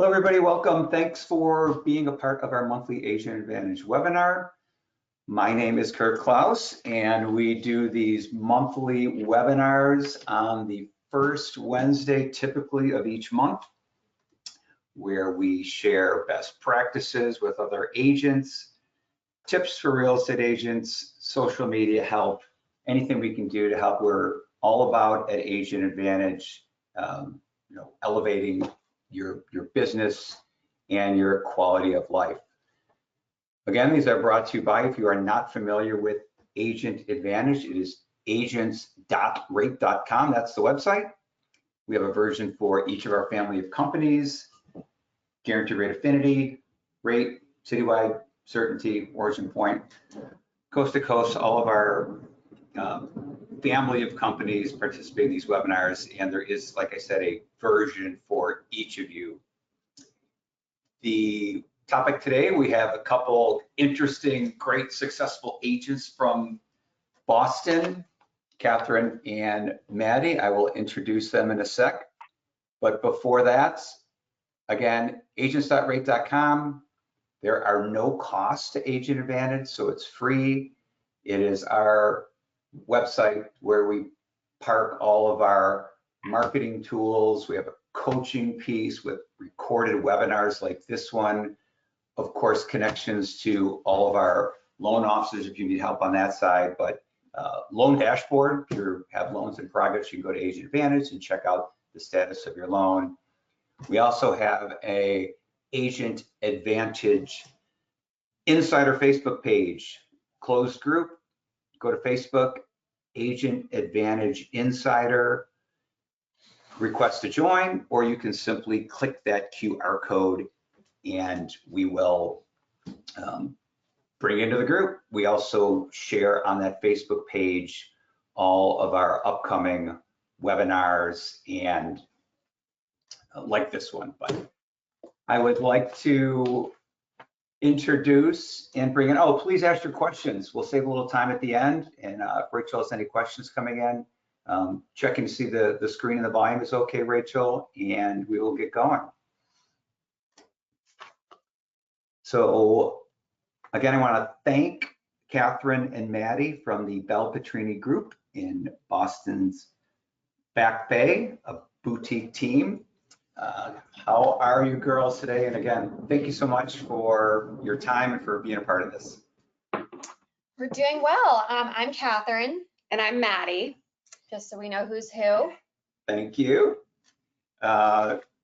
Hello, everybody. Welcome. Thanks for being a part of our monthly Agent Advantage webinar. My name is Kurt Klaus, and we do these monthly webinars on the first Wednesday, typically, of each month, where we share best practices with other agents, tips for real estate agents, social media help, anything we can do to help. We're all about at Agent Advantage, elevating your business and your quality of life. Again, these are brought to you by, if you are not familiar with Agent Advantage, it is agents.rate.com. That's the website. We have a version for each of our family of companies: Guaranteed Rate Affinity, Rate, Citywide, Certainty, Origin Point, coast to coast. All of our family of companies participate in these webinars, and there is, like I said, a version for each of you. The topic today, we have a couple interesting, great, successful agents from Boston, Catherine and Maddie. I will introduce them in a sec. But before that, again, agents.rate.com. There are no costs to Agent Advantage, so it's free. It is our website where we park all of our marketing tools. We have a coaching piece with recorded webinars like this one. Of course, connections to all of our loan officers if you need help on that side. But loan dashboard, if you have loans in progress, you can go to Agent Advantage and check out the status of your loan. We also have a Agent Advantage Insider Facebook page, closed group. Go to Facebook, Agent Advantage Insider, request to join, or you can simply click that QR code and we will bring you into the group. We also share on that Facebook page all of our upcoming webinars and like this one. But I would like to introduce and bring in, please ask your questions. We'll save a little time at the end, and if Rachel has any questions coming in, checking to see the screen and the volume is okay, Rachel, and we will get going. So again, I want to thank Catherine and Maddie from the Bell Petrini Group in Boston's Back Bay, a boutique team. How are you girls today? And again, thank you so much for your time and for being a part of this. We're doing well. I'm Catherine. And I'm Maddie. Just so we know who's who. Thank you.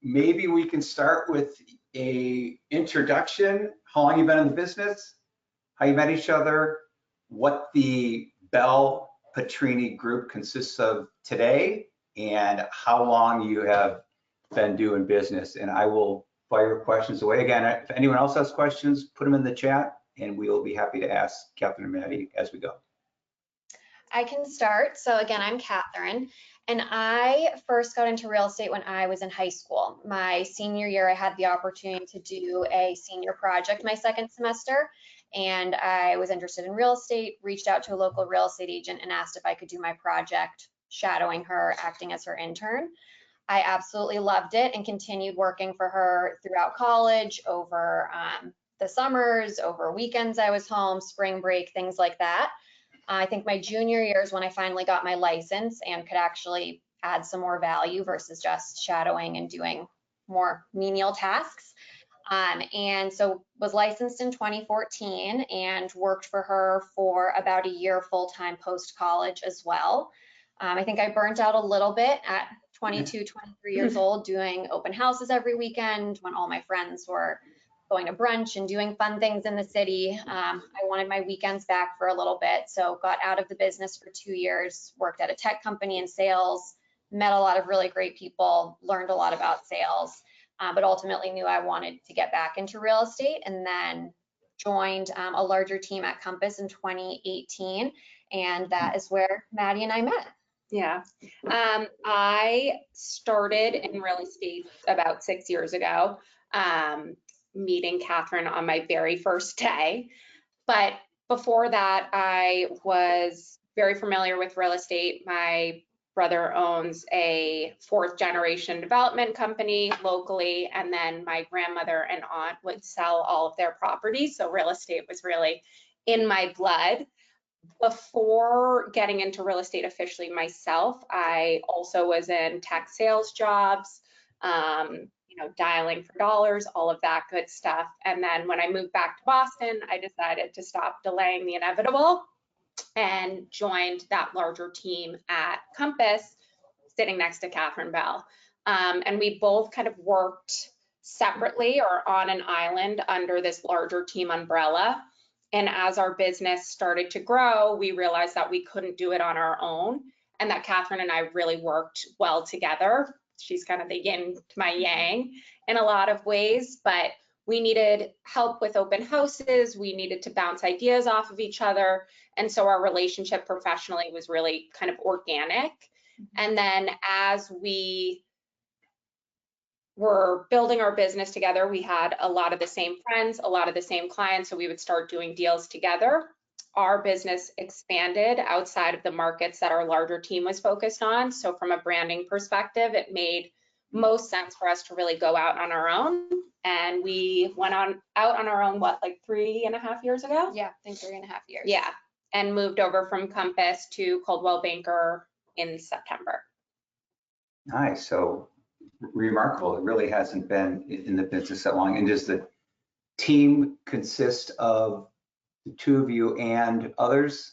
Maybe we can start with a introduction. How long you been in the business? How you met each other? What the Bell Petrini Group consists of today, and how long you have been doing business. And I will fire questions away. Again, if anyone else has questions, put them in the chat and we will be happy to ask Catherine and Maddie as we go. I can start. So again, I'm Catherine, and I first got into real estate when I was in high school. My senior year, I had the opportunity to do a senior project my second semester, and I was interested in real estate, reached out to a local real estate agent and asked if I could do my project, shadowing her, acting as her intern. I absolutely loved it and continued working for her throughout college, over the summers, over weekends I was home, spring break, things like that. I think my junior year is when I finally got my license and could actually add some more value versus just shadowing and doing more menial tasks. And so was licensed in 2014 and worked for her for about a year full-time post-college as well. I think I burnt out a little bit at 22, 23 years old, doing open houses every weekend when all my friends were going to brunch and doing fun things in the city. I wanted my weekends back for a little bit, so got out of the business for 2 years, worked at a tech company in sales, met a lot of really great people, learned a lot about sales, but ultimately knew I wanted to get back into real estate, and then joined a larger team at Compass in 2018, and that is where Maddie and I met. Yeah, I started in real estate about 6 years ago, meeting Catherine on my very first day. But before that, I was very familiar with real estate. My brother owns a 4th generation development company locally, and then my grandmother and aunt would sell all of their properties. So real estate was really in my blood. Before getting into real estate officially myself, I also was in tech sales jobs, dialing for dollars, all of that good stuff. And then when I moved back to Boston, I decided to stop delaying the inevitable and joined that larger team at Compass, sitting next to Catherine Bell. And we both kind of worked separately or on an island under this larger team umbrella. And as our business started to grow, we realized that we couldn't do it on our own and that Catherine and I really worked well together. She's kind of the yin to my yang in a lot of ways, but we needed help with open houses. We needed to bounce ideas off of each other. And so our relationship professionally was really kind of organic. And then as we were building our business together, we had a lot of the same friends, a lot of the same clients, so we would start doing deals together. Our business expanded outside of the markets that our larger team was focused on. So from a branding perspective, it made most sense for us to really go out on our own. And we went out on our own, like 3.5 years ago? Yeah, I think 3.5 years. Yeah, and moved over from Compass to Coldwell Banker in September. Nice. So remarkable. It really hasn't been in the business that long. And does the team consist of the two of you and others?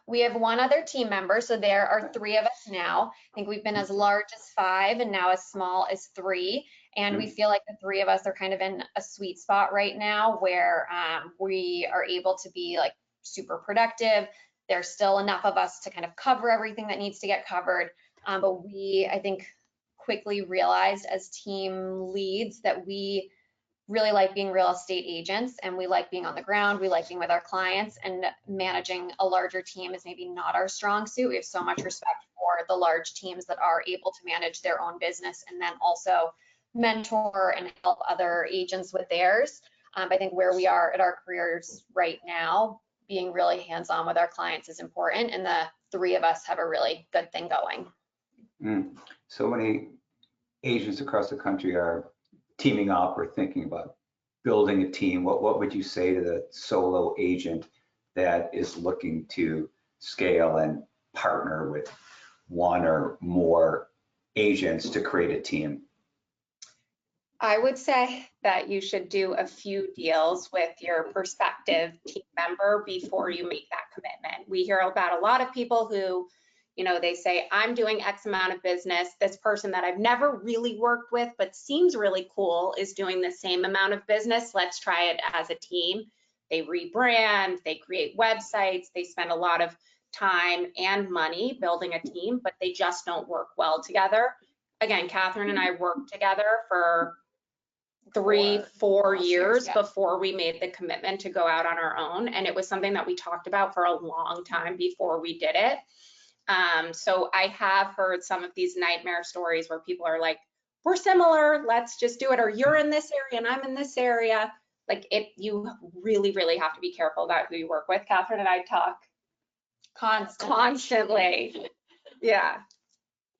We have one other team member, so there are 3 of us now. I think we've been as large as 5 and now as small as 3. And we feel like the 3 of us are kind of in a sweet spot right now where we are able to be like super productive. There's still enough of us to kind of cover everything that needs to get covered. But we, I think, quickly realized as team leads that we really like being real estate agents and we like being on the ground. We like being with our clients, and managing a larger team is maybe not our strong suit. We have so much respect for the large teams that are able to manage their own business and then also mentor and help other agents with theirs. I think where we are at our careers right now, being really hands-on with our clients is important, and the 3 of us have a really good thing going. So many agents across the country are teaming up or thinking about building a team. What would you say to the solo agent that is looking to scale and partner with one or more agents to create a team? I would say that you should do a few deals with your prospective team member before you make that commitment. We hear about a lot of people who, they say, I'm doing X amount of business. This person that I've never really worked with but seems really cool is doing the same amount of business. Let's try it as a team. They rebrand, they create websites, they spend a lot of time and money building a team, but they just don't work well together. Again, Catherine and I worked together for 3-4 years before we made the commitment to go out on our own. And it was something that we talked about for a long time before we did it. So I have heard some of these nightmare stories where people are like, we're similar, let's just do it. Or you're in this area and I'm in this area. Like you really, really have to be careful about who you work with. Catherine and I talk constantly. Yeah.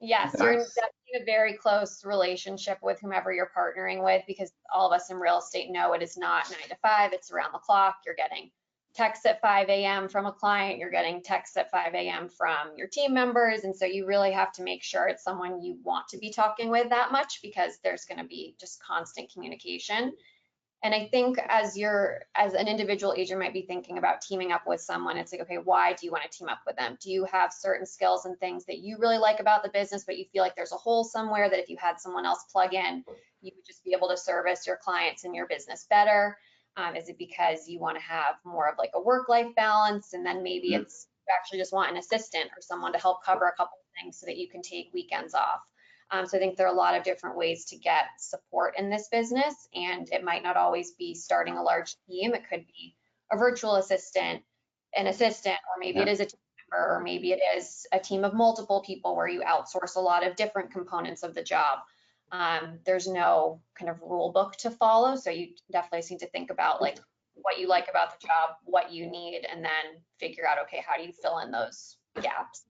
Yes, you're in definitely a very close relationship with whomever you're partnering with, because all of us in real estate know it is not 9 to 5, it's around the clock. You're getting texts at 5 a.m. from a client, you're getting texts at 5 a.m. from your team members. And so you really have to make sure it's someone you want to be talking with that much, because there's going to be just constant communication. And I think as an individual agent might be thinking about teaming up with someone, it's like, okay, why do you want to team up with them? Do you have certain skills and things that you really like about the business, but you feel like there's a hole somewhere that if you had someone else plug in, you would just be able to service your clients and your business better? Is it because you want to have more of like a work-life balance? And then maybe it's you actually just want an assistant or someone to help cover a couple of things so that you can take weekends off. So I think there are a lot of different ways to get support in this business, and it might not always be starting a large team. It could be a virtual assistant, an assistant, or maybe it is a team member, or maybe it is a team of multiple people where you outsource a lot of different components of the job. There's no kind of rule book to follow, so you definitely need to think about like what you like about the job, what you need, and then figure out, okay, how do you fill in those gaps?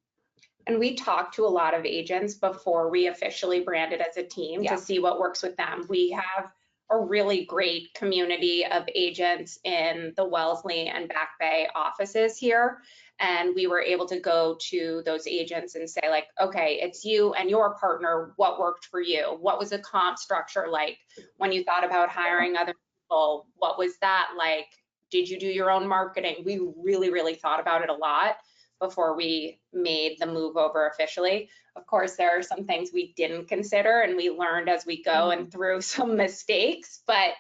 And we talk to a lot of agents before we officially brand it as a team Yeah. to see what works with them. We have a really great community of agents in the Wellesley and Back Bay offices here. And we were able to go to those agents and say like, okay, it's you and your partner, what worked for you? What was the comp structure like when you thought about hiring other people? What was that like? Did you do your own marketing? We really, really thought about it a lot before we made the move over officially. Of course, there are some things we didn't consider and we learned as we go and through some mistakes, but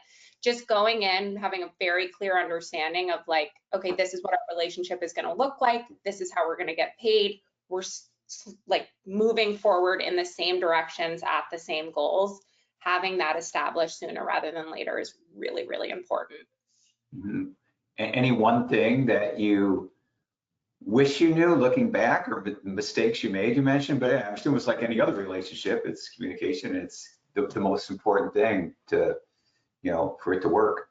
just going in, having a very clear understanding of like, okay, this is what our relationship is going to look like. This is how we're going to get paid. We're like moving forward in the same directions at the same goals. Having that established sooner rather than later is really, really important. Mhm. Any one thing that you wish you knew looking back, or mistakes you made, you mentioned, but yeah, I'm sure it was like any other relationship, it's communication. It's the most important thing to, for it to work.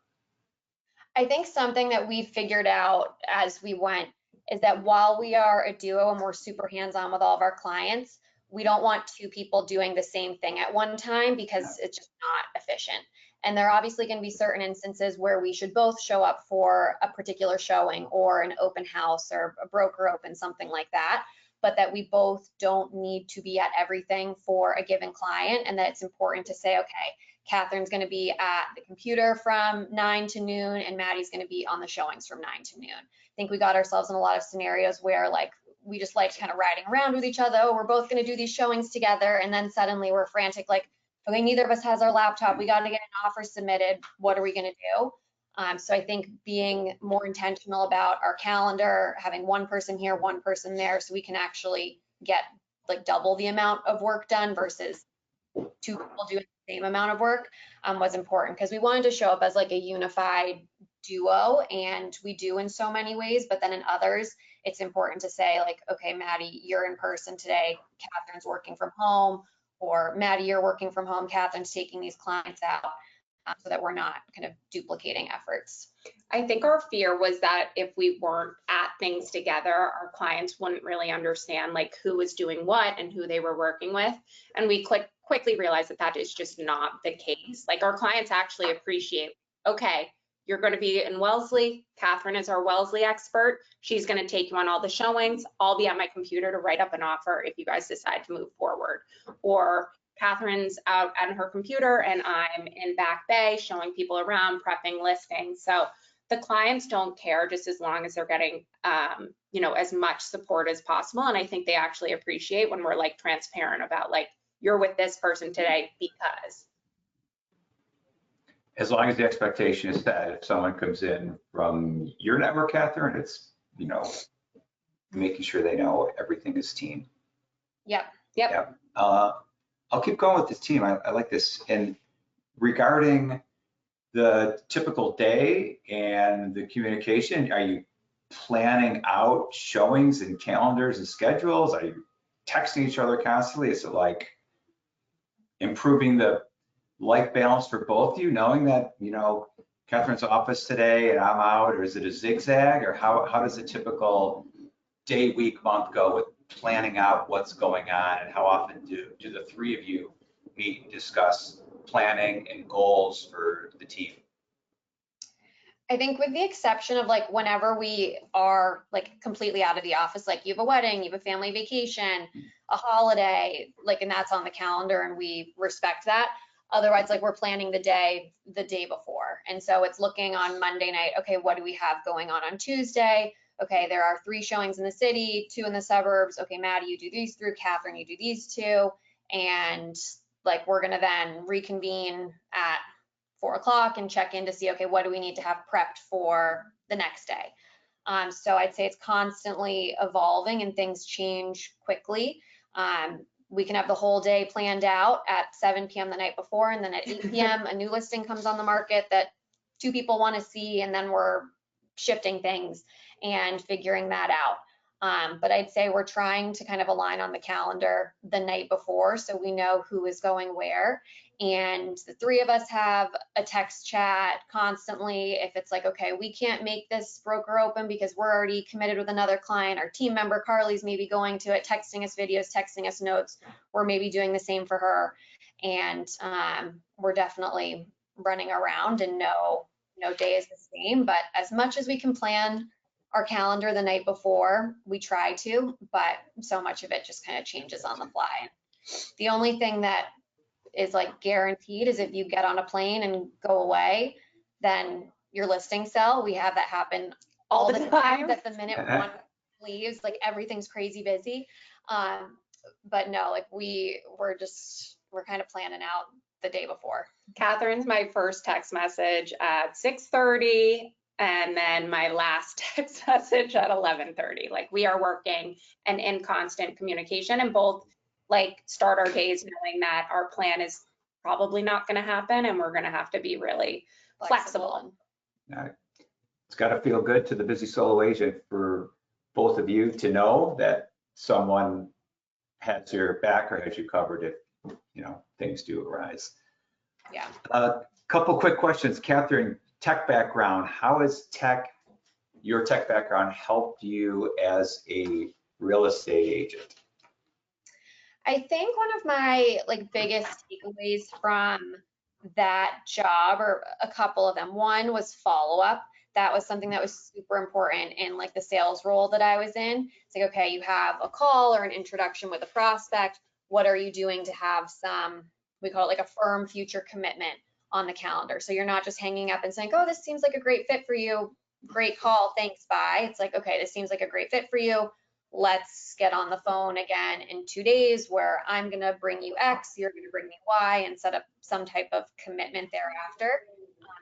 I think something that we figured out as we went is that while we are a duo and we're super hands-on with all of our clients, we don't want two people doing the same thing at one time because it's just not efficient. And there are obviously going to be certain instances where we should both show up for a particular showing or an open house or a broker open, something like that, but that we both don't need to be at everything for a given client, and that it's important to say, okay, Catherine's going to be at the computer from 9 to noon and Maddie's going to be on the showings from 9 to noon. I think we got ourselves in a lot of scenarios where like we just liked kind of riding around with each other. Oh, we're both going to do these showings together. And then suddenly we're frantic, like, okay, neither of us has our laptop. We got to get an offer submitted. What are we going to do? So I think being more intentional about our calendar, having one person here, one person there, so we can actually get like double the amount of work done versus two people doing the same amount of work was important, because we wanted to show up as like a unified duo, and we do in so many ways, but then in others, it's important to say like, okay, Maddie, you're in person today, Catherine's working from home, or Maddie, you're working from home, Catherine's taking these clients out, so that we're not kind of duplicating efforts. I think our fear was that if we weren't at things together, our clients wouldn't really understand like who was doing what and who they were working with. And we quickly realized that that is just not the case. Like our clients actually appreciate, okay, you're going to be in Wellesley. Catherine is our Wellesley expert. She's going to take you on all the showings. I'll be at my computer to write up an offer if you guys decide to move forward. Or Catherine's out on her computer and I'm in Back Bay showing people around, prepping listings. So the clients don't care, just as long as they're getting, as much support as possible. And I think they actually appreciate when we're like transparent about like, you're with this person today because. As long as the expectation is set, if someone comes in from your network, Catherine, it's, making sure they know everything is team. Yep. I'll keep going with this team. I like this. And regarding the typical day and the communication, are you planning out showings and calendars and schedules? Are you texting each other constantly? Is it like improving the life balance for both of you, knowing that, Catherine's office today and I'm out, or is it a zigzag, or how does a typical day, week, month go with planning out what's going on, and how often do the three of you meet and discuss planning and goals for the team? I think with the exception of like whenever we are like completely out of the office, like you have a wedding, you have a family vacation, a holiday, like, and that's on the calendar and we respect that. Otherwise, like we're planning the day before. And so it's looking on Monday night, okay, what do we have going on Tuesday? Okay, there are 3 showings in the city, 2 in the suburbs. Okay, Maddie, you do these 3, Catherine, you do these 2. And like, we're gonna then reconvene at 4 o'clock and check in to see, okay, what do we need to have prepped for the next day? So I'd say it's constantly evolving and things change quickly. We can have the whole day planned out at 7 p.m. the night before, and then at 8 p.m. a new listing comes on the market that 2 people want to see, and then we're shifting things and figuring that out. But I'd say we're trying to kind of align on the calendar the night before so we know who is going where. And the three of us have a text chat constantly. If it's like, okay, we can't make this broker open because we're already committed with another client, our team member Carly's maybe going to it, texting us videos, texting us notes, we're maybe doing the same for her. And we're definitely running around, and no day is the same. But as much as we can plan our calendar the night before, we try to, but so much of it just kind of changes on the fly. The only thing that is like guaranteed is if you get on a plane and go away, then your listing sell. We have that happen all the time, that the minute one leaves, like everything's crazy busy. But no, like we're kind of planning out the day before. Catherine's my first text message at 6:30, and then my last text message at 11:30. Like we are working and in constant communication, and both like start our days knowing that our plan is probably not going to happen and we're going to have to be really flexible. It's got to feel good to the busy solo agent for both of you to know that someone has your back or has you covered if things do arise. Yeah. A couple quick questions. Catherine, tech background. How has your tech background helped you as a real estate agent? I think one of my biggest takeaways from that job, or a couple of them, one was follow-up. That was something that was super important in the sales role that I was in. It's like, okay, you have a call or an introduction with a prospect. What are you doing to have some, we call it a firm future commitment on the calendar? So you're not just hanging up and saying, oh, this seems like a great fit for you. Great call, thanks, bye. It's like, okay, this seems like a great fit for you. Let's get on the phone again in 2 days where I'm going to bring you X, you're going to bring me Y, and set up some type of commitment thereafter.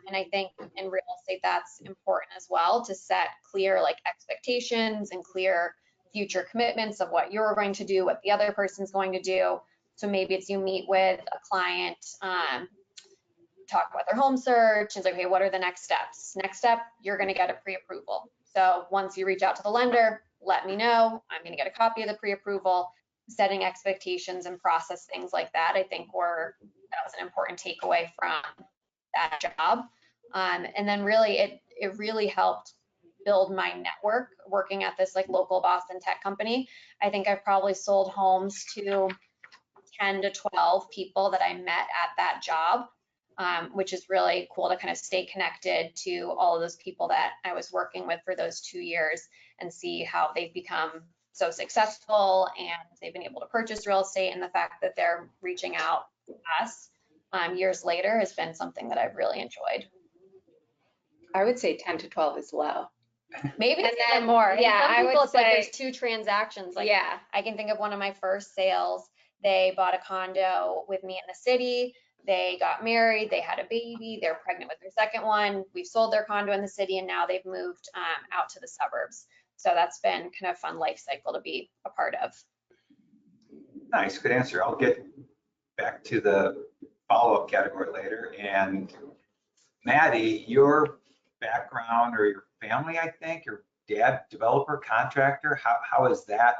And I think in real estate, that's important as well, to set clear expectations and clear future commitments of what you're going to do, what the other person's going to do. So maybe it's you meet with a client, talk about their home search, and say, okay, what are the next steps? Next step, you're going to get a pre-approval. So once you reach out to the lender, let me know. I'm going to get a copy of the pre-approval. Setting expectations and process things like that, I think that was an important takeaway from that job. And then really, it really helped build my network working at this local Boston tech company. I think I've probably sold homes to 10 to 12 people that I met at that job, which is really cool to kind of stay connected to all of those people that I was working with for those 2 years and see how they've become so successful and they've been able to purchase real estate, and the fact that they're reaching out to us years later has been something that I've really enjoyed. I would say 10 to 12 is low. Maybe it's even more. Yeah, some people, I would it's say there's 2 transactions. Yeah. I can think of one of my first sales. They bought a condo with me in the city. They got married, they had a baby, they're pregnant with their second one. We've sold their condo in the city, and now they've moved out to the suburbs. So that's been kind of a fun life cycle to be a part of. Nice, good answer. I'll get back to the follow-up category later. And Maddie, your background or your family, I think, your dad, developer, contractor, how has that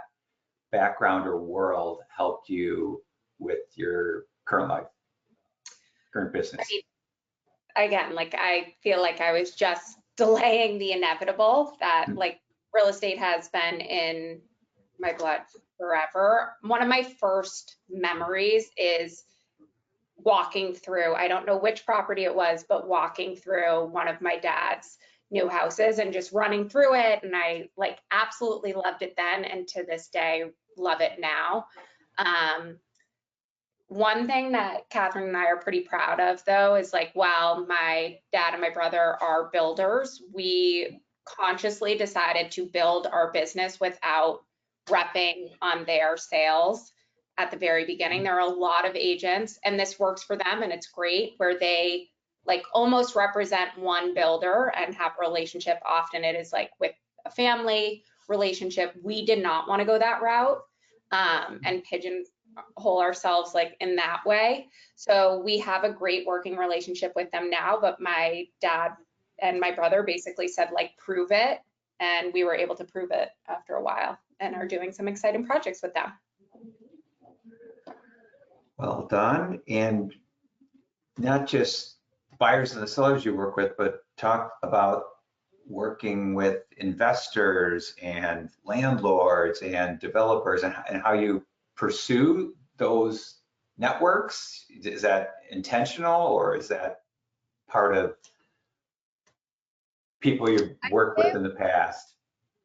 background or world helped you with your current life, current business? Again, I feel like I was just delaying the inevitable, that real estate has been in my blood forever. One of my first memories is walking through, I don't know which property it was, but walking through one of my dad's new houses and just running through it. And I absolutely loved it then, and to this day, love it now. One thing that Catherine and I are pretty proud of, though, is while my dad and my brother are builders, we consciously decided to build our business without repping on their sales at the very beginning. There are a lot of agents, and this works for them, and it's great, where they almost represent one builder and have a relationship. Often it is with a family relationship. We did not want to go that route and pigeonhole ourselves in that way. So we have a great working relationship with them now, but my dad and my brother basically said prove it and we were able to prove it after a while and are doing some exciting projects with them. Well done. And not just buyers and the sellers you work with, but talk about working with investors and landlords and developers and how you pursue those networks. Is that intentional or is that part of people you work with in the past?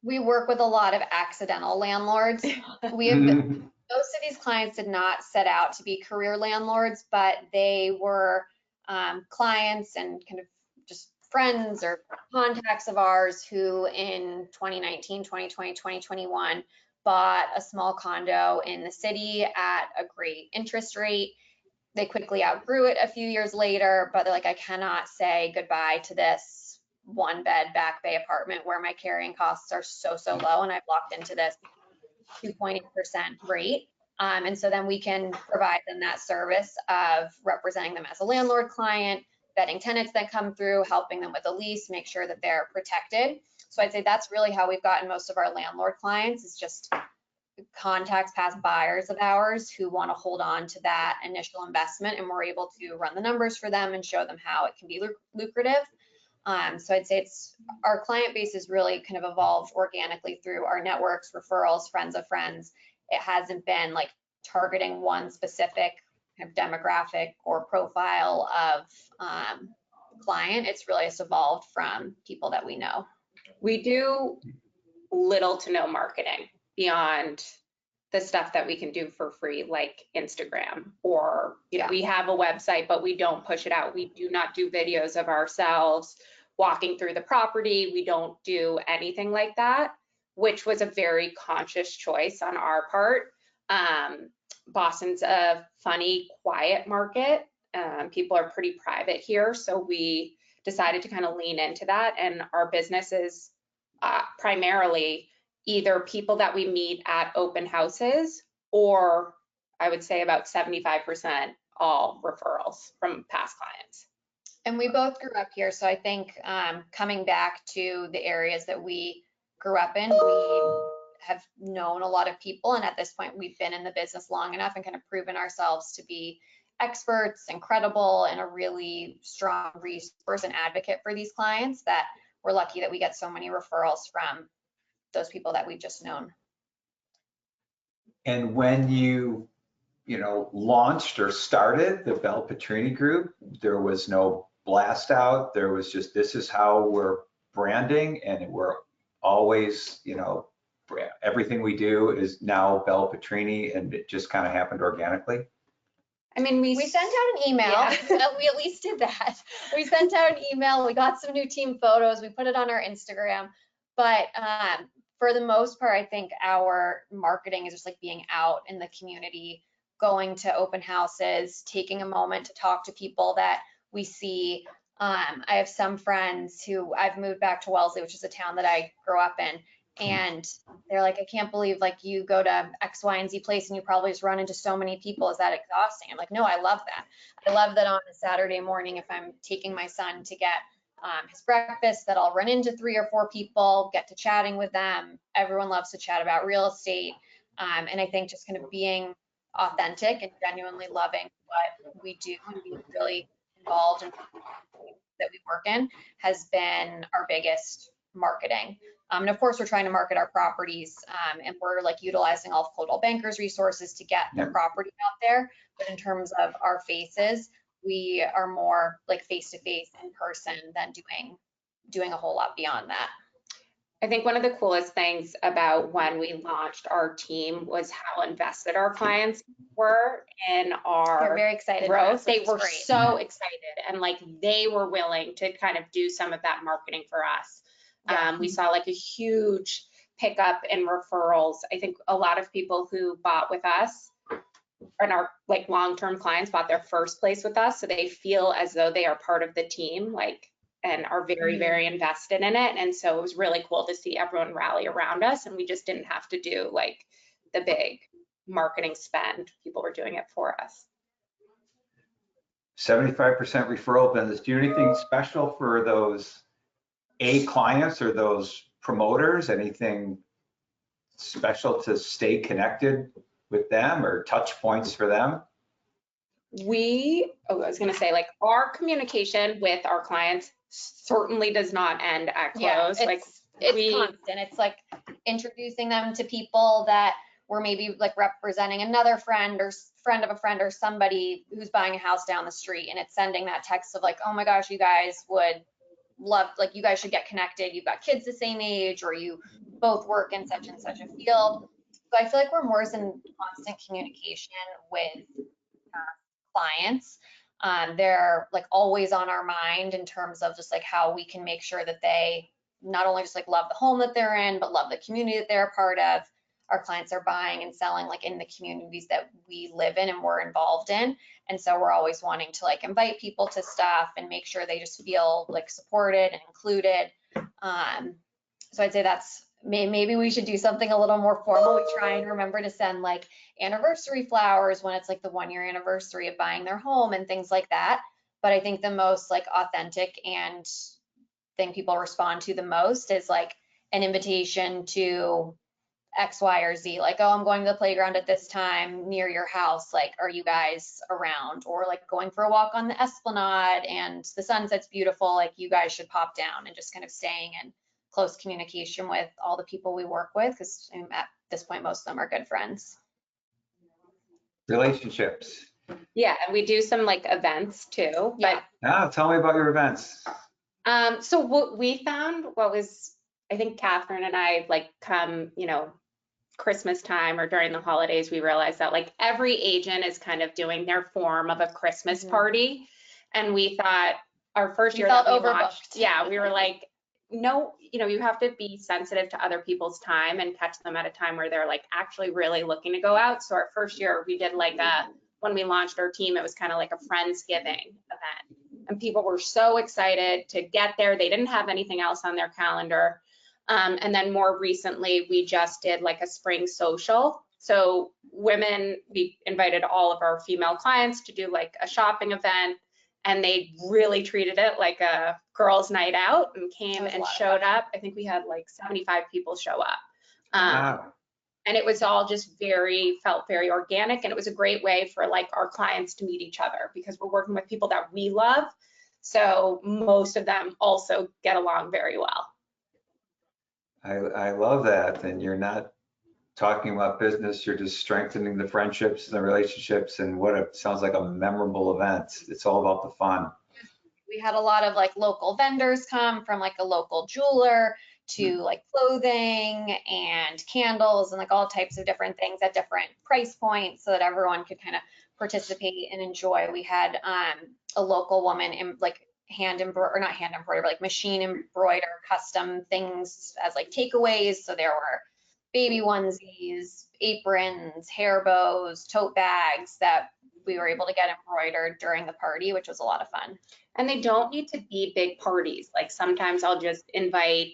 We work with a lot of accidental landlords. We have most of these clients did not set out to be career landlords, but they were clients and kind of just friends or contacts of ours who in 2019, 2020, 2021 bought a small condo in the city at a great interest rate. They quickly outgrew it a few years later, but they're like, I cannot say goodbye to this one bed Back Bay apartment where my carrying costs are so low and I've locked into this 2.8% rate. And so then we can provide them that service of representing them as a landlord client, vetting tenants that come through, helping them with a lease, make sure that they're protected. So I'd say that's really how we've gotten most of our landlord clients, is just contacts, past buyers of ours who want to hold on to that initial investment, and we're able to run the numbers for them and show them how it can be lucrative. So I'd say our client base has really kind of evolved organically through our networks, referrals, friends of friends. It hasn't been like targeting one specific kind of demographic or profile of client. It's really just evolved from people that we know. We do little to no marketing beyond the stuff that we can do for free, like Instagram, or we have a website, but we don't push it out. We do not do videos of ourselves walking through the property. We don't do anything like that, which was a very conscious choice on our part. Boston's a funny, quiet market. People are pretty private here, so we decided to kind of lean into that, and our business is primarily either people that we meet at open houses, or I would say about 75% all referrals from past clients. And we both grew up here, so I think coming back to the areas that we grew up in, we have known a lot of people, and at this point we've been in the business long enough and kind of proven ourselves to be experts and credible and a really strong resource and advocate for these clients that we're lucky that we get so many referrals from those people that we've just known. And when you launched or started the Bell Petrini Group, there was no blast out. There was just, this is how we're branding, and we're always, everything we do is now Bell Petrini, and it just kind of happened organically. I mean, we sent out an email. Yeah. We at least did that. We sent out an email. We got some new team photos. We put it on our Instagram. But for the most part, I think our marketing is just like being out in the community, going to open houses, taking a moment to talk to people that we see. I have some friends who I've moved back to Wellesley, which is a town that I grew up in. And they're like, I can't believe like you go to X, Y, and Z place and you probably just run into so many people. Is that exhausting? I'm like, no, I love that. I love that on a Saturday morning, if I'm taking my son to get his breakfast, that I'll run into 3 or 4 people, get to chatting with them. Everyone loves to chat about real estate. And I think just kind of being authentic and genuinely loving what we do and being really involved in that we work in has been our biggest marketing. And of course, we're trying to market our properties, and we're like utilizing all of Coldwell Banker's resources to get the property out there. But in terms of our faces, we are more like face-to-face in person than doing a whole lot beyond that. I think one of the coolest things about when we launched our team was how invested our clients were in our They're very excited growth. They were so excited, and like they were willing to kind of do some of that marketing for us. Yeah. We saw like a huge pickup in referrals. I think a lot of people who bought with us and our like long-term clients bought their first place with us, so they feel as though they are part of the team, like, and are very, very invested in it. And so it was really cool to see everyone rally around us, and we just didn't have to do like the big marketing spend. People were doing it for us. 75% referral business. Do you do anything special for those A clients or those promoters? Anything special to stay connected with them or touch points for them? I was going to say, like, our communication with our clients certainly does not end at Yeah, close. Like, it's constant. It's like introducing them to people that were maybe like representing another friend or friend of a friend or somebody who's buying a house down the street, and it's sending that text of like, oh my gosh, you guys would love, like, you guys should get connected. You've got kids the same age, or you both work in such and such a field. So I feel like we're more in constant communication with clients. They're like always on our mind in terms of just like how we can make sure that they not only just like love the home that they're in, but love the community that they're a part of. Our clients are buying and selling like in the communities that we live in and we're involved in. And so we're always wanting to like invite people to stuff and make sure they just feel like supported and included. So I'd say that's, maybe we should do something a little more formal. We try and remember to send like anniversary flowers when it's like the 1-year anniversary of buying their home and things like that. But I think the most like authentic and thing people respond to the most is like an invitation to X, Y, or Z, like, oh, I'm going to the playground at this time near your house. Like, are you guys around? Or like going for a walk on the Esplanade and the sunset's beautiful. Like, you guys should pop down, and just kind of staying in close communication with all the people we work with, because at this point, most of them are good friends. Relationships. Yeah, and we do some like events too. Yeah. Now, tell me about your events. So what we found, I think Catherine and I, like, come, Christmas time or during the holidays, we realized that like every agent is kind of doing their form of a Christmas party. And we thought our first year that we launched, we were like, no, you have to be sensitive to other people's time and catch them at a time where they're like actually really looking to go out. So our first year we did like when we launched our team, it was kind of like a Friendsgiving event. And people were so excited to get there. They didn't have anything else on their calendar. And then more recently, we just did like a spring social. So we invited all of our female clients to do like a shopping event, and they really treated it like a girls' night out and came and showed up. I think we had like 75 people show up. Wow. And it was all just felt very organic. And it was a great way for like our clients to meet each other, because we're working with people that we love. So most of them also get along very well. I love that. And you're not talking about business, you're just strengthening the friendships and the relationships, and what it sounds like a memorable event. It's all about the fun. We had a lot of like local vendors come, from like a local jeweler to like clothing and candles and like all types of different things at different price points, so that everyone could kind of participate and enjoy. We had a local woman in like machine embroider custom things as like takeaways. So there were baby onesies, aprons, hair bows, tote bags that we were able to get embroidered during the party, which was a lot of fun. And they don't need to be big parties. Like sometimes I'll just invite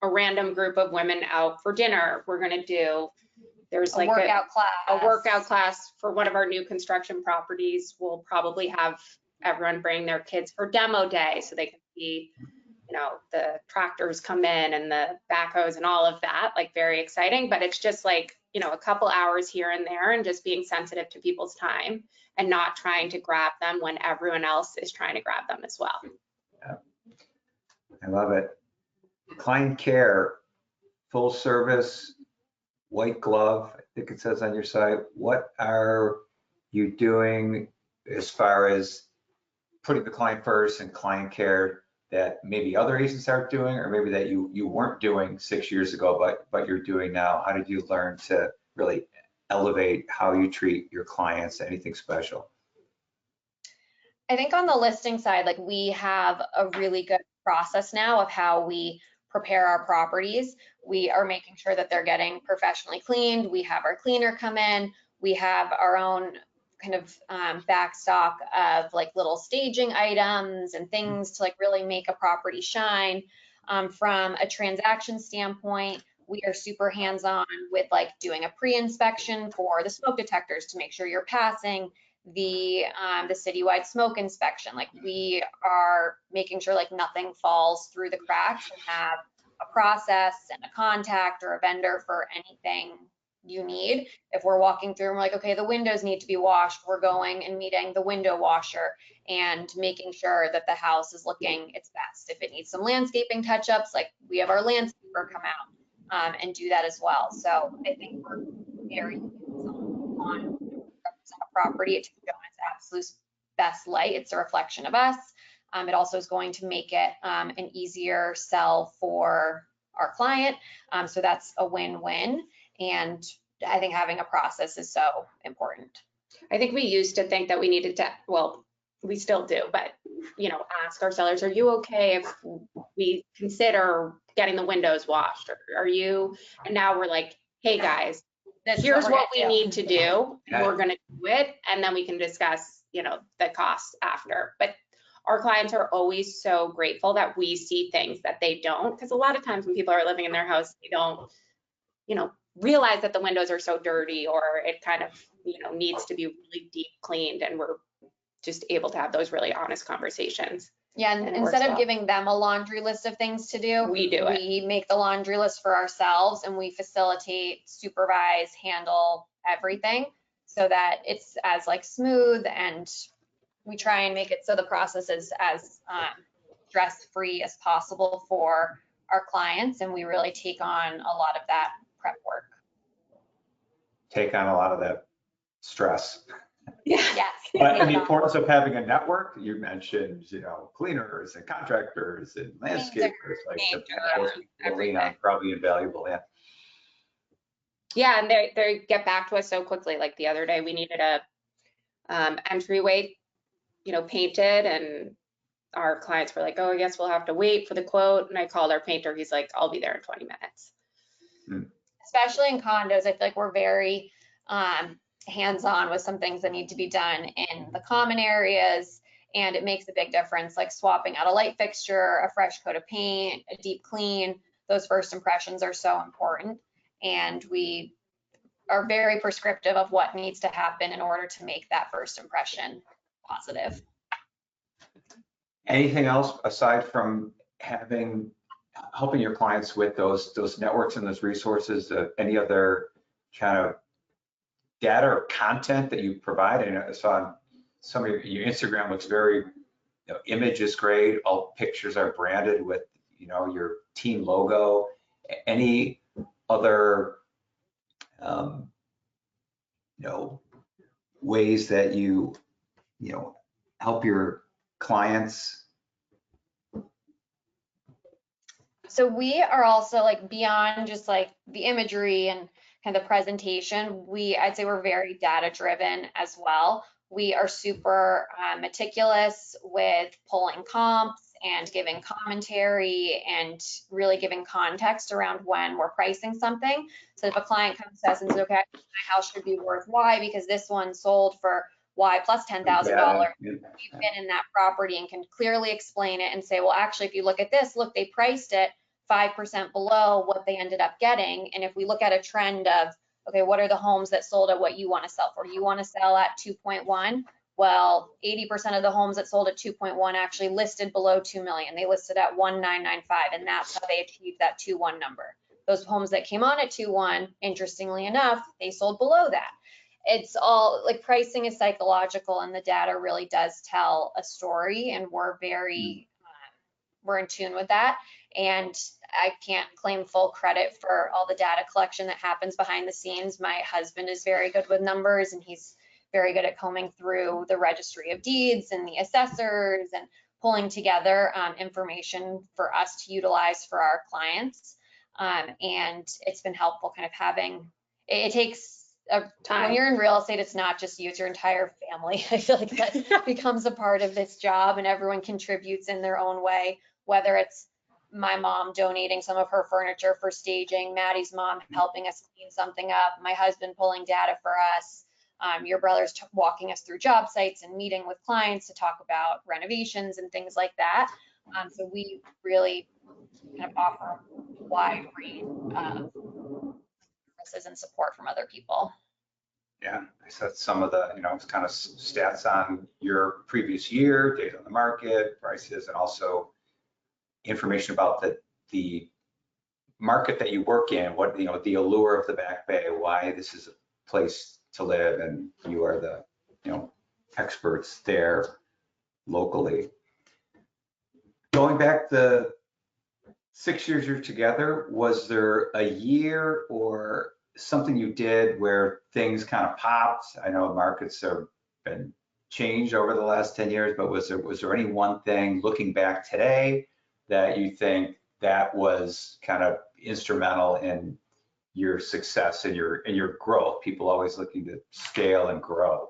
a random group of women out for dinner. There's like a workout class for one of our new construction properties. We'll probably have everyone bring their kids for demo day so they can see, the tractors come in and the backhoes and all of that, like very exciting. But it's just like, a couple hours here and there, and just being sensitive to people's time and not trying to grab them when everyone else is trying to grab them as well. Yeah. I love it. Client care, full service, white glove, I think it says on your site. What are you doing as far as putting the client first and client care that maybe other agents aren't doing, or maybe that you weren't doing 6 years ago, but you're doing now? How did you learn to really elevate how you treat your clients? Anything special? I think on the listing side, like, we have a really good process now of how we prepare our properties. We are making sure that they're getting professionally cleaned. We have our cleaner come in. We have our own kind of backstock of like little staging items and things to like really make a property shine. From a transaction standpoint, we are super hands-on with like doing a pre-inspection for the smoke detectors to make sure you're passing the citywide smoke inspection. Like, we are making sure like nothing falls through the cracks, and have a process and a contact or a vendor for anything you need. If we're walking through and we're like, okay, the windows need to be washed, we're going and meeting the window washer and making sure that the house is looking its best. If it needs some landscaping touch-ups, like we have our landscaper come out and do that as well. So I think we're very on a property to show its absolute best light. It's a reflection of us. It also is going to make it an easier sell for our client. So that's a win-win. And I think having a process is so important. I think we used to think that we needed to, well, we still do, but, you know, ask our sellers, are you okay if we consider getting the windows washed? Or are you, and now we're like, hey guys, here's what we need to do. We're going to do it. And then we can discuss, you know, the costs after. But our clients are always so grateful that we see things that they don't. Because a lot of times when people are living in their house, they don't, you know, realize that the windows are so dirty or it kind of, you know, needs to be really deep cleaned. And we're just able to have those really honest conversations. Yeah, and instead of giving them a laundry list of things to do, we do it. We make the laundry list for ourselves and we facilitate, supervise, handle everything so that it's as like smooth, and we try and make it so the process is as stress-free as possible for our clients, and we really take on a lot of that prep work. Take on a lot of that stress. Yeah. Yes. But and the importance of having a network, you mentioned, you know, cleaners and contractors and landscapers, like the lean on probably invaluable. Yeah. Yeah, and they get back to us so quickly. Like the other day, we needed a entryway, you know, painted, and our clients were like, "Oh, I guess we'll have to wait for the quote." And I called our painter. He's like, "I'll be there in 20 minutes." Especially in condos, I feel like we're very hands-on with some things that need to be done in the common areas, and it makes a big difference, like swapping out a light fixture, a fresh coat of paint, a deep clean. Those first impressions are so important, and we are very prescriptive of what needs to happen in order to make that first impression positive. Anything else aside from helping your clients with those networks and those resources? Any other kind of data or content that you provide? And I saw some of your Instagram looks very, you know, image is great. All pictures are branded with, you know, your team logo. Any other, you know, ways that you know, help your clients? So we are also like beyond just like the imagery and kind of the presentation, I'd say we're very data driven as well. We are super meticulous with pulling comps and giving commentary and really giving context around when we're pricing something. So if a client comes to us and says, okay, my house should be worth Y because this one sold for Y plus $10,000, we've been in that property and can clearly explain it and say, well, actually, if you look at this, look, they priced it 5% below what they ended up getting. And if we look at a trend of, okay, what are the homes that sold at what you want to sell for? You want to sell at 2.1. Well, 80% of the homes that sold at 2.1 actually listed below 2 million. They listed at 1,995, and that's how they achieved that 2.1 number. Those homes that came on at 2.1, interestingly enough, they sold below that. It's all like pricing is psychological, and the data really does tell a story, and we're very, we're in tune with that. And I can't claim full credit for all the data collection that happens behind the scenes. My husband is very good with numbers, and he's very good at combing through the registry of deeds and the assessors and pulling together information for us to utilize for our clients. And it's been helpful kind of having, it takes time. When you're in real estate, it's not just you, it's your entire family. I feel like that becomes a part of this job, and everyone contributes in their own way, whether it's my mom donating some of her furniture for staging, Maddie's mom helping us clean something up, my husband pulling data for us, your brother's walking us through job sites and meeting with clients to talk about renovations and things like that. So we really kind of offer a wide range of services and support from other people. Yeah, I said some of the, you know, kind of stats on your previous year, data on the market, prices, and also information about the market that you work in, what, the allure of the Back Bay, why this is a place to live, and you are the, experts there locally. Going back the 6 years you're together, was there a year or something you did where things kind of popped? I know markets have been changed over the last 10 years, but was there any one thing looking back today that you think that was kind of instrumental in your success and your growth? People always looking to scale and grow.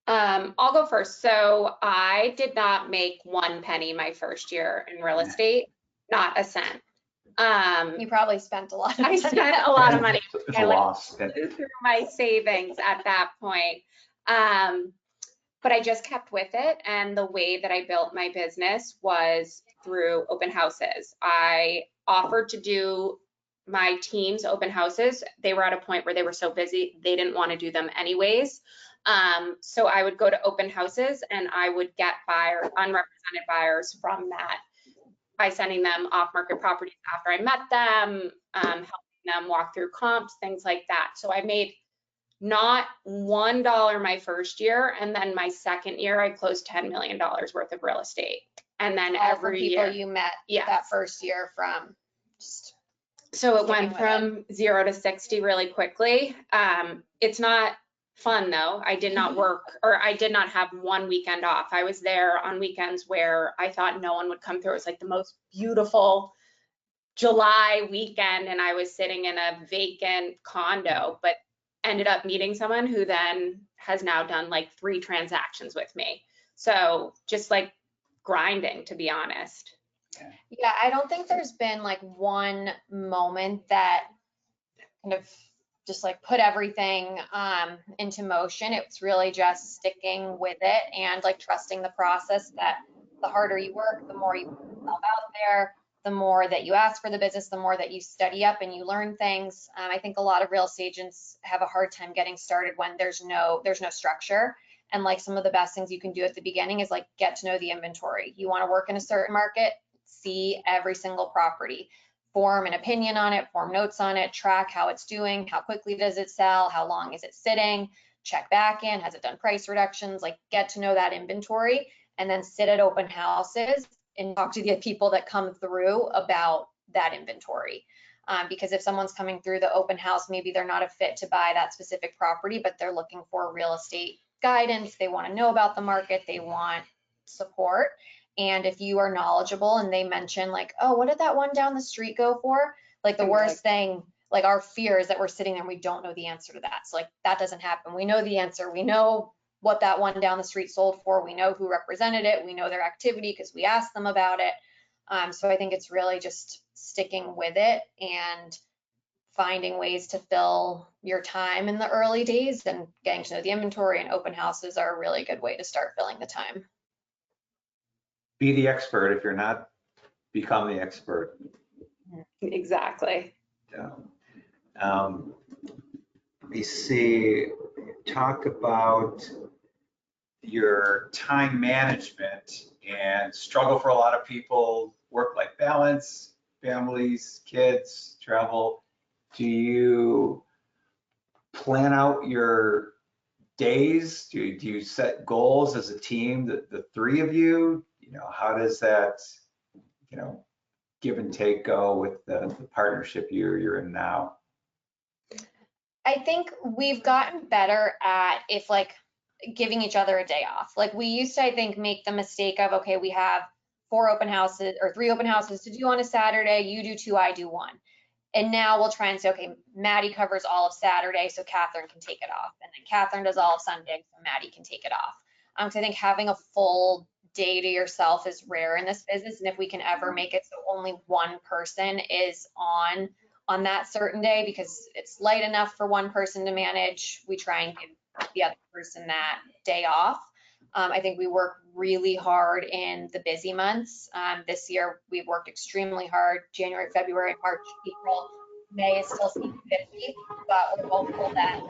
I'll go first. So I did not make 1 penny my first year in real estate, not a cent. You probably spent a lot of I money. spent a lot of money. It's I a went loss. through my savings at that point. But I just kept with it. And the way that I built my business was through open houses. I offered to do my team's open houses. They were at a point where they were so busy, they didn't want to do them anyways. So I would go to open houses and I would get unrepresented buyers from that by sending them off-market properties after I met them, helping them walk through comps, things like that. So I made not $1 my first year, and then my second year I closed $10 million worth of real estate. And then All every the people year, you met yes. that first year from just So it sticking went with from 0 to 60 really quickly. It's not fun though. I did not work, or I did not have 1 weekend off. I was there on weekends where I thought no one would come through. It was like the most beautiful July weekend, and I was sitting in a vacant condo, but ended up meeting someone who then has now done like 3 transactions with me. So just like grinding, to be honest. Yeah, I don't think there's been like one moment that kind of just like put everything into motion. It's really just sticking with it and like trusting the process that the harder you work, the more you put yourself out there, the more that you ask for the business, the more that you study up and you learn things. I think a lot of real estate agents have a hard time getting started when there's no structure. And like some of the best things you can do at the beginning is like get to know the inventory. You want to work in a certain market, see every single property, form an opinion on it, form notes on it, track how it's doing, how quickly does it sell, how long is it sitting, check back in, has it done price reductions, like get to know that inventory, and then sit at open houses and talk to the people that come through about that inventory. Because if someone's coming through the open house, maybe they're not a fit to buy that specific property, but they're looking for real estate guidance, they want to know about the market, they want support. And if you are knowledgeable and they mention like, oh, what did that one down the street go for? Like the worst thing, like our fear is that we're sitting there and we don't know the answer to that. So like that doesn't happen. We know the answer. We know what that one down the street sold for. We know who represented it. We know their activity because we asked them about it. So I think it's really just sticking with it and finding ways to fill your time in the early days, and getting to know the inventory, and open houses are a really good way to start filling the time. Be the expert. If you're not, become the expert. Exactly. Yeah. Let me see, talk about your time management and struggle for a lot of people, work-life balance, families, kids, travel. Do you plan out your days? Do you set goals as a team, the 3 of you? How does that, give and take go with the partnership you're in now? I think we've gotten better at giving each other a day off. Like we used to, I think, make the mistake of, okay, we have 4 open houses or 3 open houses to do on a Saturday. You do 2, I do 1. And now we'll try and say, okay, Maddie covers all of Saturday, so Catherine can take it off. And then Catherine does all of Sunday, so Maddie can take it off. So I think having a full day to yourself is rare in this business. And if we can ever make it so only one person is on that certain day, because it's light enough for one person to manage, we try and give the other person that day off. I think we work really hard in the busy months. This year, we've worked extremely hard. January, February, March, April, May is still 50, but we're hopeful that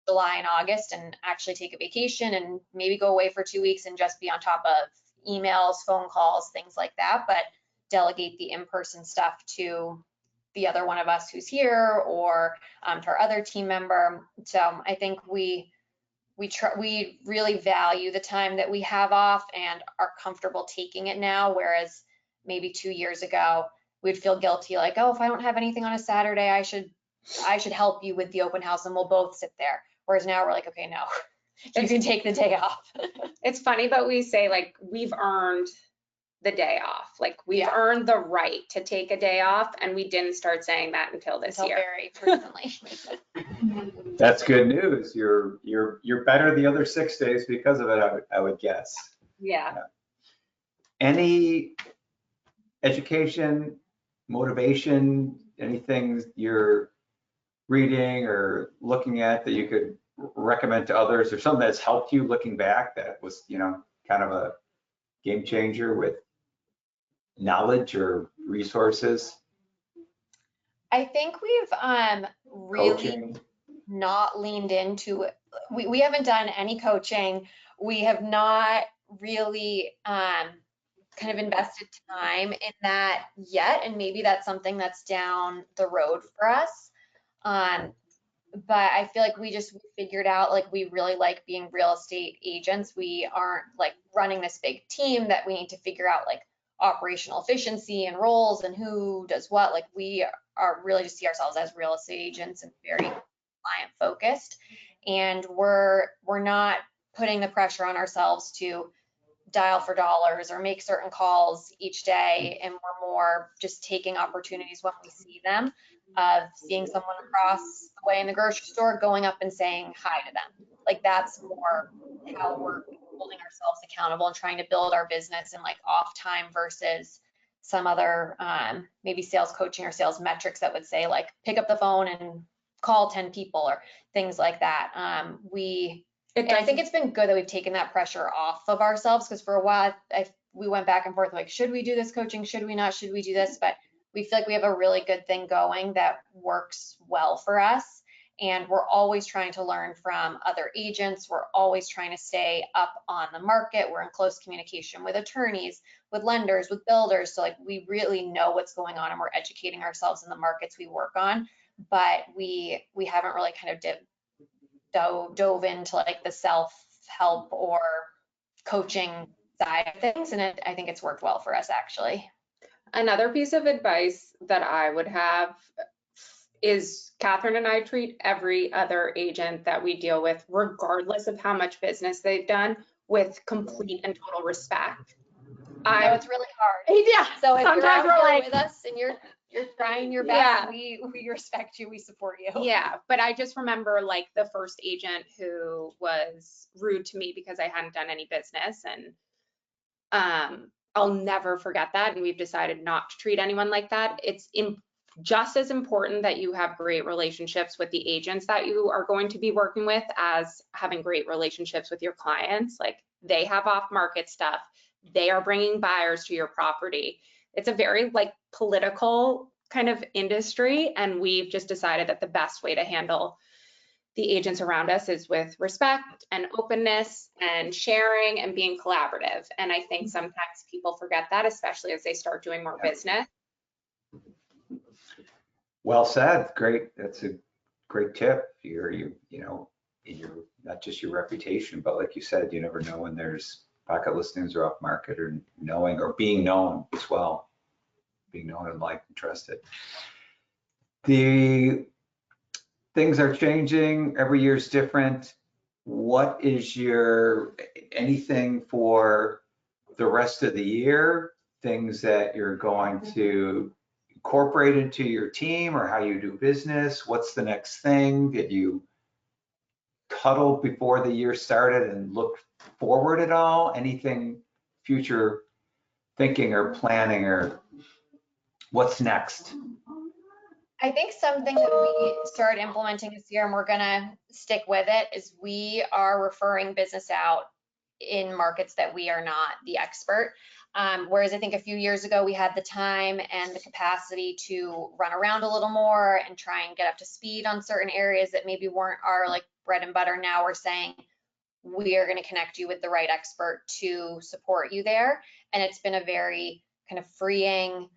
July and August and actually take a vacation and maybe go away for 2 weeks and just be on top of emails, phone calls, things like that. But delegate the in-person stuff to the other one of us who's here, or to our other team member. So I think we really value the time that we have off and are comfortable taking it now, whereas maybe 2 years ago we'd feel guilty, like, oh, if I don't have anything on a Saturday, I should help you with the open house and we'll both sit there. Whereas now we're like, okay, no, you can take the day off. It's funny, but we say like we've earned the day off. Like we've earned the right to take a day off, and we didn't start saying that until this year. Very recently. That's good news. You're better the other 6 days because of it, I would guess. Yeah. Any education, motivation, anything you're reading or looking at that you could recommend to others, or something that's helped you looking back that was, kind of a game changer with knowledge or resources? I think we've really Coaching? not leaned into, we haven't done any coaching. We have not really kind of invested time in that yet, and maybe that's something that's down the road for us. But I feel like we figured out, like, we really like being real estate agents. We aren't like running this big team that we need to figure out like operational efficiency and roles and who does what. Like, we are really just see ourselves as real estate agents and very client focused. And we're not putting the pressure on ourselves to dial for dollars or make certain calls each day. And we're more just taking opportunities when we see them, of seeing someone across the way in the grocery store, going up and saying hi to them. Like, that's more how we're holding ourselves accountable and trying to build our business in like off time versus some other maybe sales coaching or sales metrics that would say like pick up the phone and call 10 people or things like that. I think it's been good that we've taken that pressure off of ourselves, because for a while we went back and forth like, should we do this coaching? Should we not? Should we do this? But we feel like we have a really good thing going that works well for us. And we're always trying to learn from other agents. We're always trying to stay up on the market. We're in close communication with attorneys, with lenders, with builders. So like, we really know what's going on, and we're educating ourselves in the markets we work on. But we haven't really kind of dove into like the self-help or coaching side of things. And I think it's worked well for us, actually. Another piece of advice that I would have is Catherine and I treat every other agent that we deal with, regardless of how much business they've done, with complete and total respect. I know it's really hard. Yeah. So if you're out Sometimes we're here like, with us and you're trying your best, we respect you, we support you. yeah, but I just remember like the first agent who was rude to me because I hadn't done any business, and I'll never forget that. And we've decided not to treat anyone like that. It's just as important that you have great relationships with the agents that you are going to be working with as having great relationships with your clients. Like, they have off-market stuff. They are bringing buyers to your property. It's a very like political kind of industry, and we've just decided that the best way to handle the agents around us is with respect and openness and sharing and being collaborative. And I think sometimes people forget that, especially as they start doing more business. Well said. Great. That's a great tip. You not just your reputation, but like you said, you never know when there's pocket listings or off market, or knowing or being known as well. Being known and liked and trusted. The things are changing. Every year's different. What is anything for the rest of the year? Things that you're going to incorporate into your team or how you do business? What's the next thing? Did you huddle before the year started and look forward at all? Anything future thinking or planning, or what's next? I think something that we started implementing this year, and we're gonna stick with it, is we are referring business out in markets that we are not the expert. Whereas I think a few years ago, we had the time and the capacity to run around a little more and try and get up to speed on certain areas that maybe weren't our like bread and butter. Now we're saying we are going to connect you with the right expert to support you there. And it's been a very kind of freeing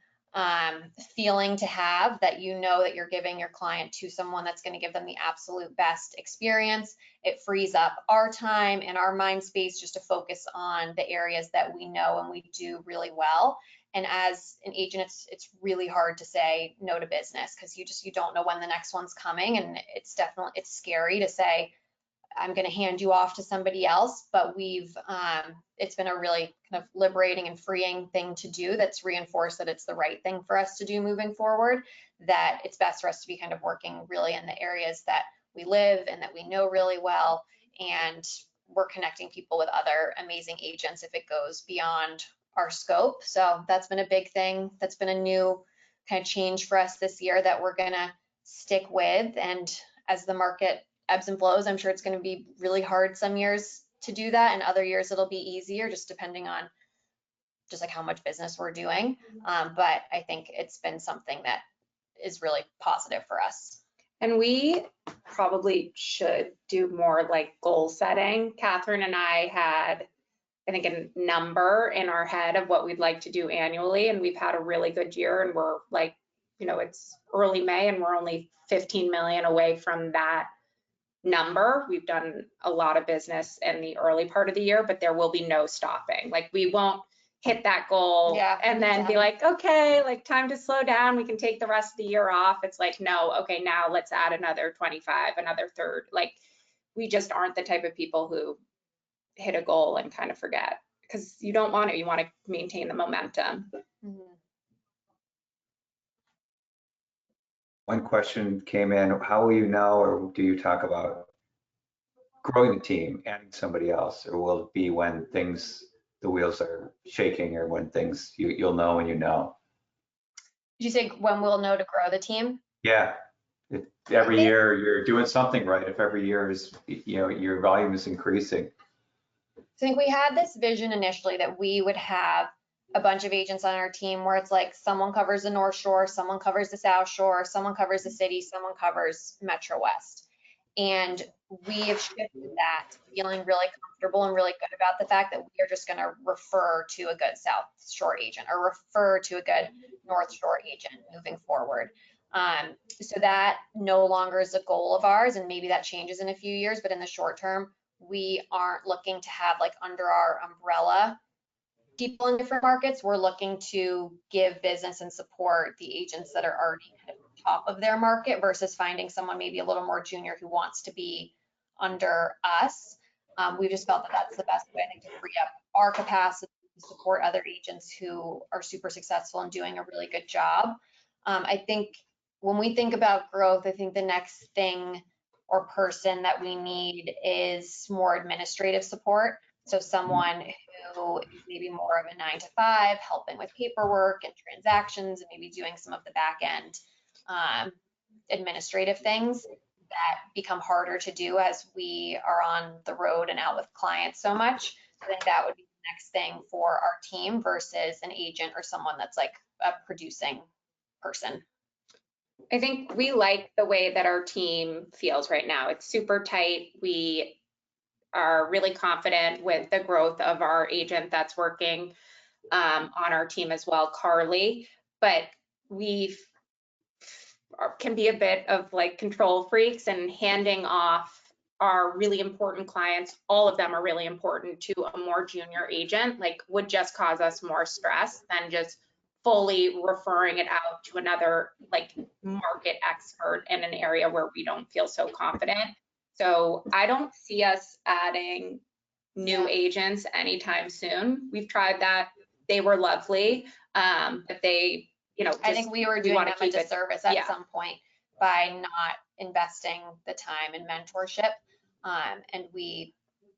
feeling to have, that you know that you're giving your client to someone that's going to give them the absolute best experience. It frees up our time and our mind space just to focus on the areas that we know and we do really well. And as an agent, it's really hard to say no to business, because you don't know when the next one's coming, and it's scary to say, I'm going to hand you off to somebody else, but it's been a really kind of liberating and freeing thing to do, that's reinforced that it's the right thing for us to do moving forward, that it's best for us to be kind of working really in the areas that we live and that we know really well, and we're connecting people with other amazing agents if it goes beyond our scope. So that's been a big thing. That's been a new kind of change for us this year that we're going to stick with. And as the market ebbs and flows, I'm sure it's going to be really hard some years to do that, and other years it'll be easier, just depending on just like how much business we're doing. But I think it's been something that is really positive for us. And we probably should do more like goal setting. Catherine and I had, I think, a number in our head of what we'd like to do annually, and we've had a really good year, and we're like, it's early May and we're only 15 million away from that number. We've done a lot of business in the early part of the year, but there will be no stopping. Like, we won't hit that goal and then be like, okay, like, time to slow down, we can take the rest of the year off. It's like, no, okay, now let's add another 25, another third. Like, we just aren't the type of people who hit a goal and kind of forget, because you don't want to. You want to maintain the momentum. Mhm. One question came in, how will you know, or do you talk about growing the team, adding somebody else, or will it be when the wheels are shaking, or when things, you'll know when you know? Did you say when we'll know to grow the team? Yeah, if every year you're doing something right, if every year is, your volume is increasing. I think we had this vision initially that we would have a bunch of agents on our team where it's like someone covers the North Shore, someone covers the South Shore, someone covers the city, someone covers Metro West. And we have shifted that to feeling really comfortable and really good about the fact that we are just going to refer to a good South Shore agent or refer to a good North Shore agent moving forward. So that no longer is a goal of ours, and maybe that changes in a few years, but in the short term, we aren't looking to have like under our umbrella people in different markets. We're looking to give business and support the agents that are already kind of top of their market versus finding someone maybe a little more junior who wants to be under us. We just felt that that's the best way, I think, to free up our capacity to support other agents who are super successful and doing a really good job. I think when we think about growth, I think the next thing or person that we need is more administrative support. So someone who is maybe more of a 9-to-5, helping with paperwork and transactions, and maybe doing some of the back end administrative things that become harder to do as we are on the road and out with clients so much. I think that would be the next thing for our team versus an agent or someone that's like a producing person. I think we like the way that our team feels right now. It's super tight. We are really confident with the growth of our agent that's working on our team as well, Carly. But we can be a bit of like control freaks, and handing off our really important clients, all of them are really important, to a more junior agent, like, would just cause us more stress than just fully referring it out to another like market expert in an area where we don't feel so confident. So I don't see us adding new agents anytime soon. We've tried that. They were lovely, but they, I think we were doing them a disservice at some point by not investing the time in mentorship. And we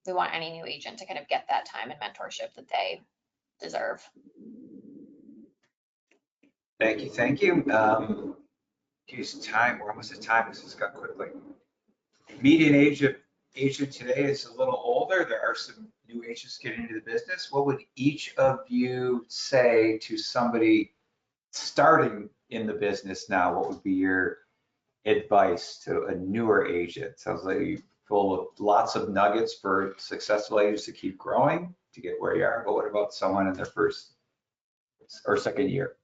want any new agent to kind of get that time and mentorship that they deserve. Thank you, thank you. Geez, time, we're almost at time, this has gone quickly. Median age of agent today is a little older. There are some new agents getting into the business. What would each of you say to somebody starting in the business now? What would be your advice to a newer agent? Sounds like you're full of lots of nuggets for successful agents to keep growing, to get where you are. But what about someone in their first or second year?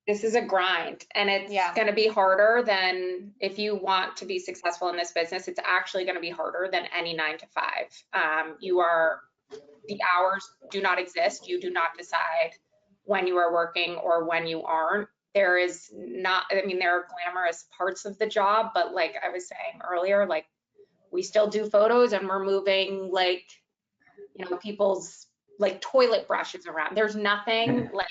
This is a grind, and it's Yeah. going to be harder than, if you want to be successful in this business, it's actually going to be harder than any 9 to 5. The hours do not exist. You do not decide when you are working or when you aren't. There is not, I mean, there are glamorous parts of the job, but like I was saying earlier, like we still do photos and we're moving like, you know, people's like toilet brushes around. There's nothing like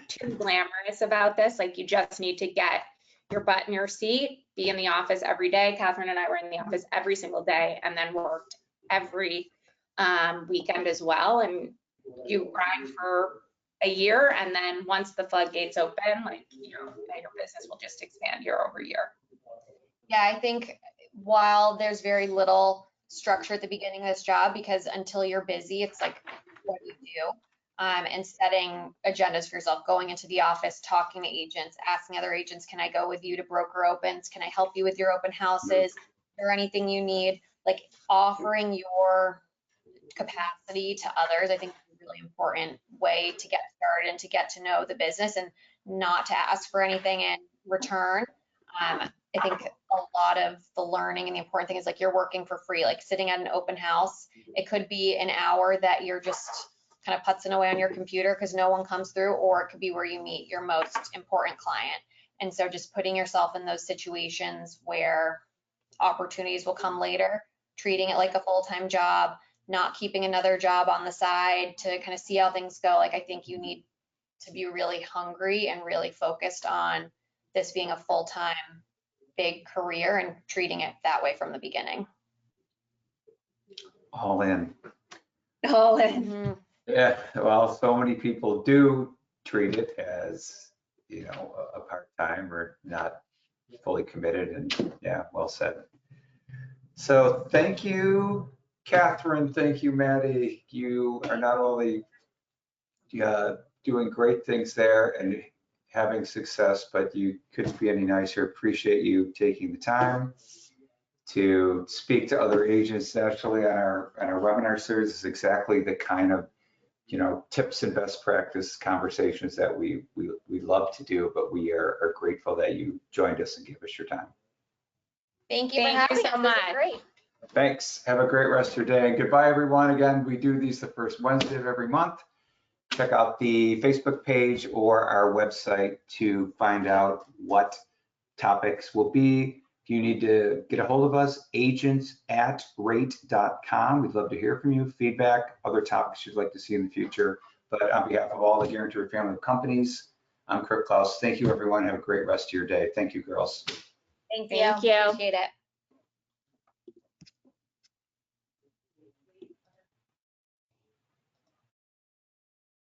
too glamorous about this. Like you just need to get your butt in your seat, be in the office every day. Catherine and I were in the office every single day and then worked every weekend as well. And you grind for a year, and then once the floodgates open, like, you know, your business will just expand year over year. Yeah, I think while there's very little structure at the beginning of this job, because until you're busy, it's like, what do you do? And setting agendas for yourself, going into the office, talking to agents, asking other agents, can I go with you to broker opens? Can I help you with your open houses? Is there anything you need? Like offering your capacity to others, I think is a really important way to get started and to get to know the business and not to ask for anything in return. I think a lot of the learning and the important thing is like you're working for free, like sitting at an open house. It could be an hour that you're just kind of putzing away on your computer because no one comes through, or it could be where you meet your most important client. And so just putting yourself in those situations where opportunities will come later, treating it like a full-time job, not keeping another job on the side to kind of see how things go. Like I think you need to be really hungry and really focused on this being a full-time big career and treating it that way from the beginning. All in. Oh, and Yeah, well, so many people do treat it as, you know, a part-time or not fully committed, and yeah, well said. So thank you, Catherine. Thank you, Maddie. You are not only doing great things there and having success, but you couldn't be any nicer. Appreciate you taking the time to speak to other agents. Actually, on our webinar series is exactly the kind of, you know, tips and best practice conversations that we love to do, but we are grateful that you joined us and gave us your time. Thank you for Thank having you us. so This was much. great. Thanks. Have a great rest of your day. And goodbye, everyone. Again, we do these the first Wednesday of every month. Check out the Facebook page or our website to find out what topics will be. If you need to get a hold of us, agents@rate.com. We'd love to hear from you, feedback, other topics you'd like to see in the future. But on behalf of all the Guarantor family of companies, I'm Kirk Klaus. Thank you, everyone. Have a great rest of your day. Thank you, girls. Thank you. Thank you. Appreciate it.